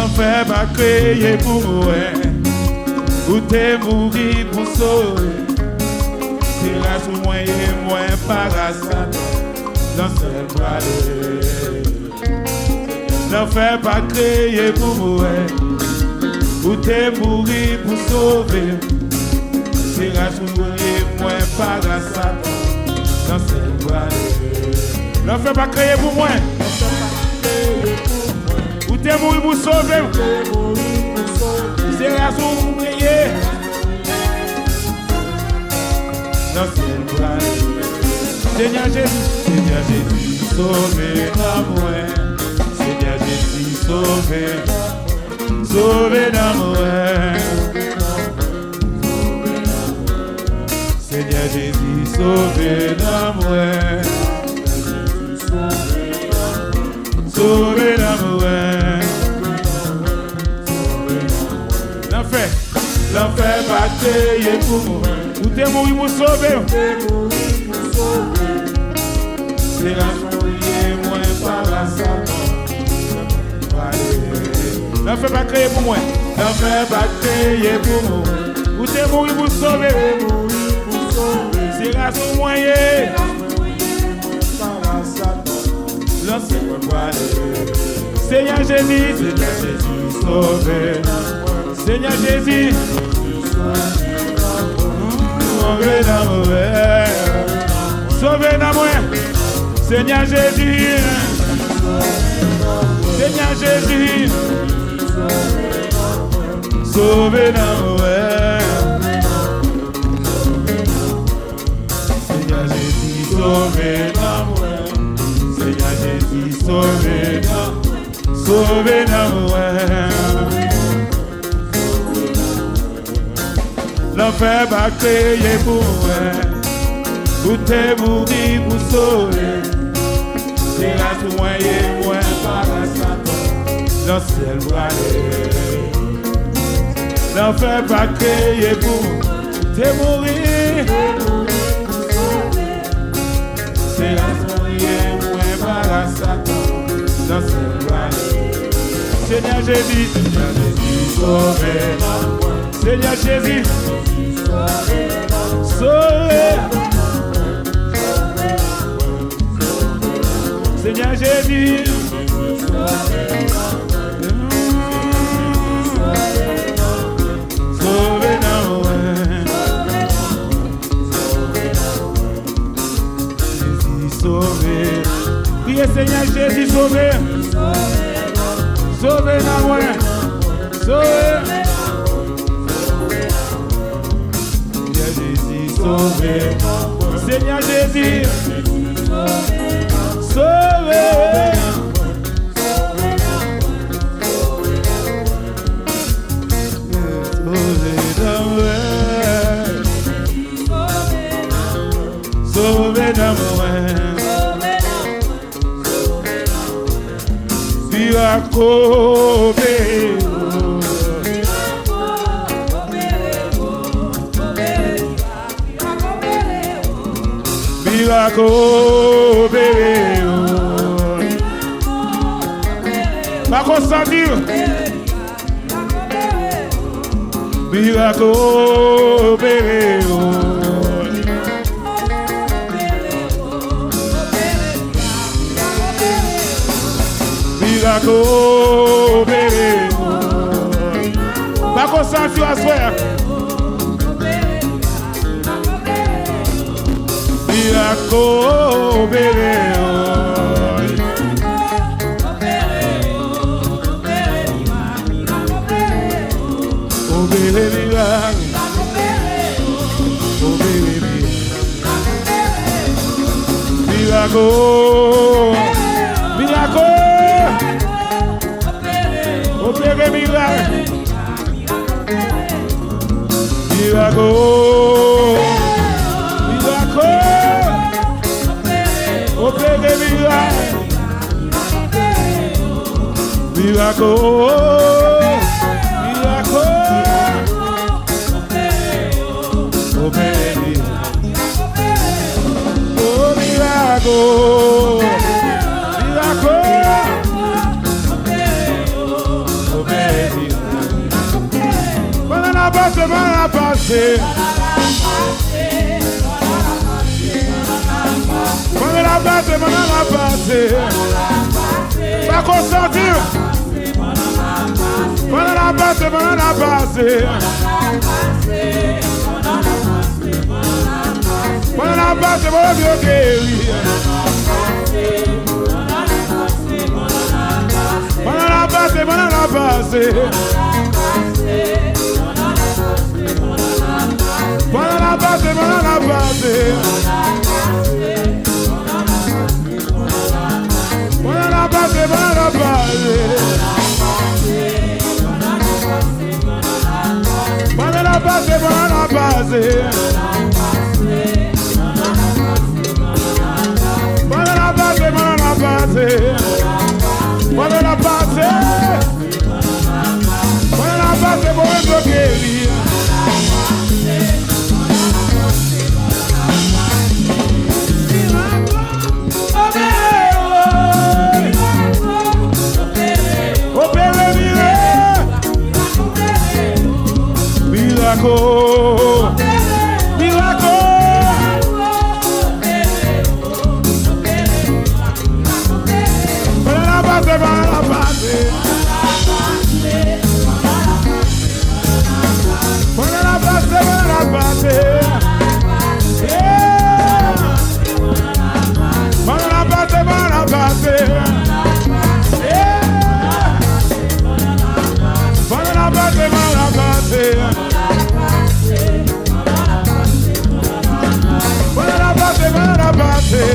L'enfer va créer pour moi. Où t'es mouru pour sauver. C'est là sous moi et moi par Satan. L'enfer va aller. L'enfer va créer pour moi. Où t'es mouru pour sauver. C'est là sous moi et moi par Satan. L'enfer va aller. L'enfer va créer pour moi. Où t'es mouru pour sauver. C'est la source prier. Dans ce bras. Seigneur Jésus, Seigneur Jésus, sauvez-moi. Seigneur Jésus, sauvez. Sauvez-moi. Seigneur Jésus, sauvez-moi. Sauvez-moi. L'enfer va créer pour moi. Où t'es mouru pour sauver. C'est la journée moi par la Satan. L'enfer va créer pour moi. L'enfer va créer pour moi. Où t'es mouru pour sauver. C'est la journée par la Satan. L'enfer va aller. Seigneur Jésus, Seigneur Jésus, sauvez. Seigneur Jésus, sauvez-moi, Seigneur Jésus, Seigneur Jésus, sauvez-moi, Seigneur Jésus, sauvez-moi, Seigneur Jésus, sauvez-moi, sauvez-moi. L'enfer va créer pour moi. Où t'es mouru pour sauver. C'est la soignée, moi, par la Satan. Dans le ciel va aller. L'enfer va créer pour moi. T'es mouru. C'est la soignée, moi, par la Satan. Dans le ciel va aller. Seigneur Jésus, Seigneur Jésus, sauvez-moi. Seigneur Jésus, sauvez. Seigneur Jésus, sauvez-nous. Jésus, sauvez. Priez Seigneur Jésus, sauvez. Sauvez-nous. Sauvez. Sauvé, Seigneur Jésus, sauvé, sauvé d'amour, Miracle, bébé, pas consentir. Miracle, bébé, miracle, bébé, pas consentir à soi. Miracle, bébé, oh bébé, miracle, oh bébé, miracle, miracle, oh bébé, miracle, miracle. Opéré miracle, miracle, miracle, opéré, oh miracle, miracle, opéré. passe, m'en a passé. M'en a passé, m'en a passé. Pas consentir. M'en a passé, m'en a passé. M'en a passé, mon Dieu guéri. M'en a passé, m'en a passé. M'en a passé, m'en a passé. M'en a passé, m'en a passé. M'en a passé, m'en a passé. M'en a passé, m'en a passé. M'en a passé. M'en a passé, mon Dieu guéri. Miracle, miracle. M'en a passé, m'en a passé. M'en a passé, m'en a passé. M'en a passé, m'en a passé. M'en a passé, m'en a passé.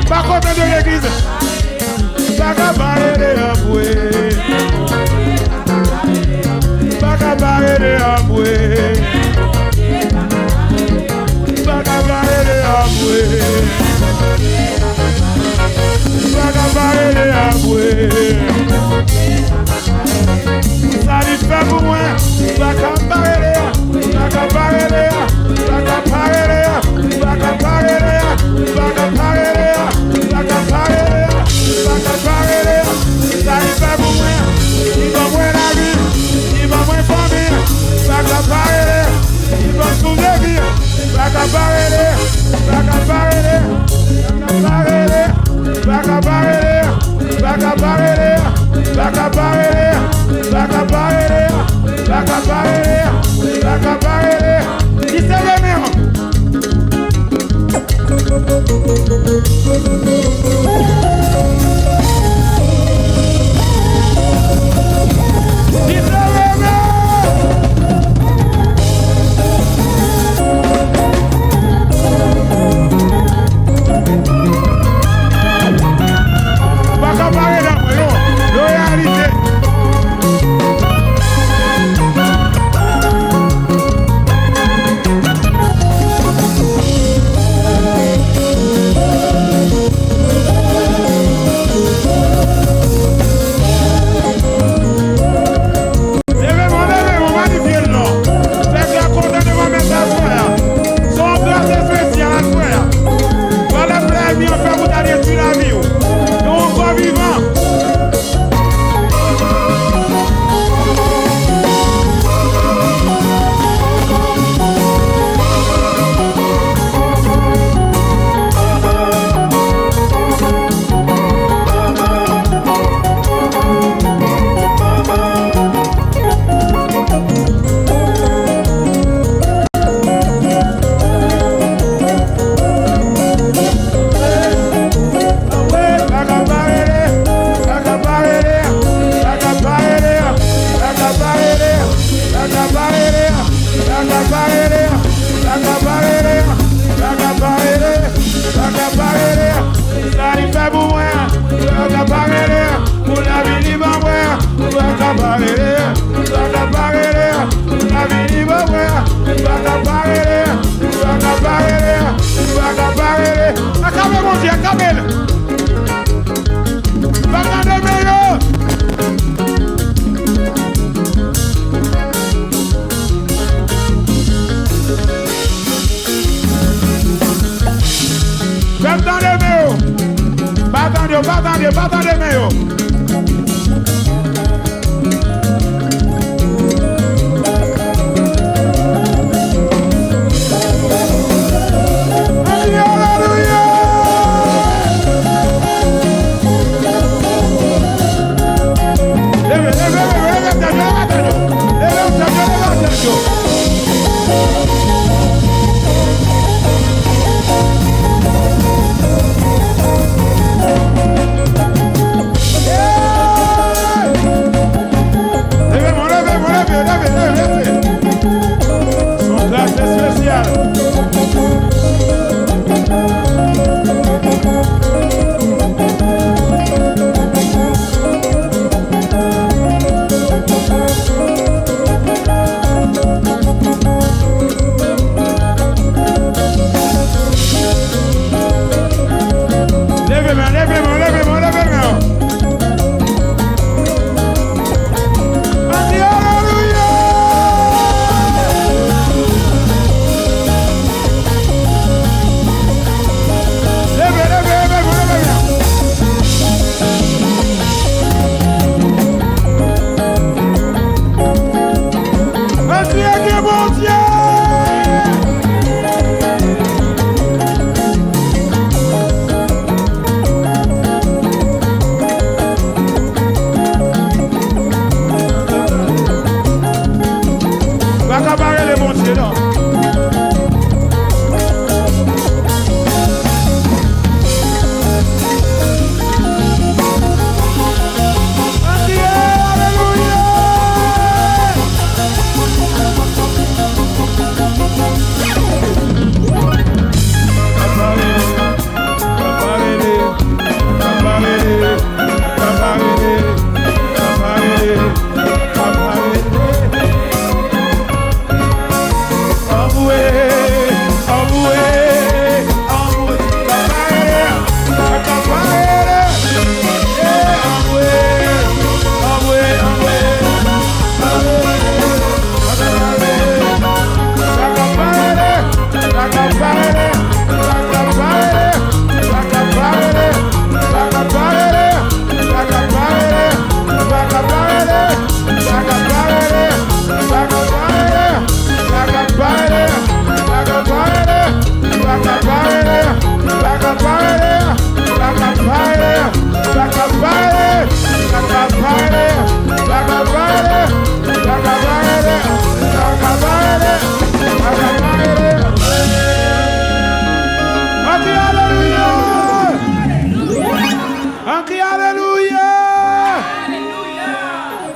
Pas content de l'église. Pas capable de Ça lui fait pour moi, va comparer, va comparer, va comparer, va comparer, va comparer, va comparer, va comparer. Ça lui fait pour moi, il va moins la vie, il va moins famille, va comparer, il va soulever, va comparer, va comparer, va comparer, va comparer, va comparer.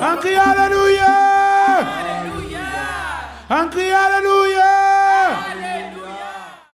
En crie Alléluia. En crie Alléluia.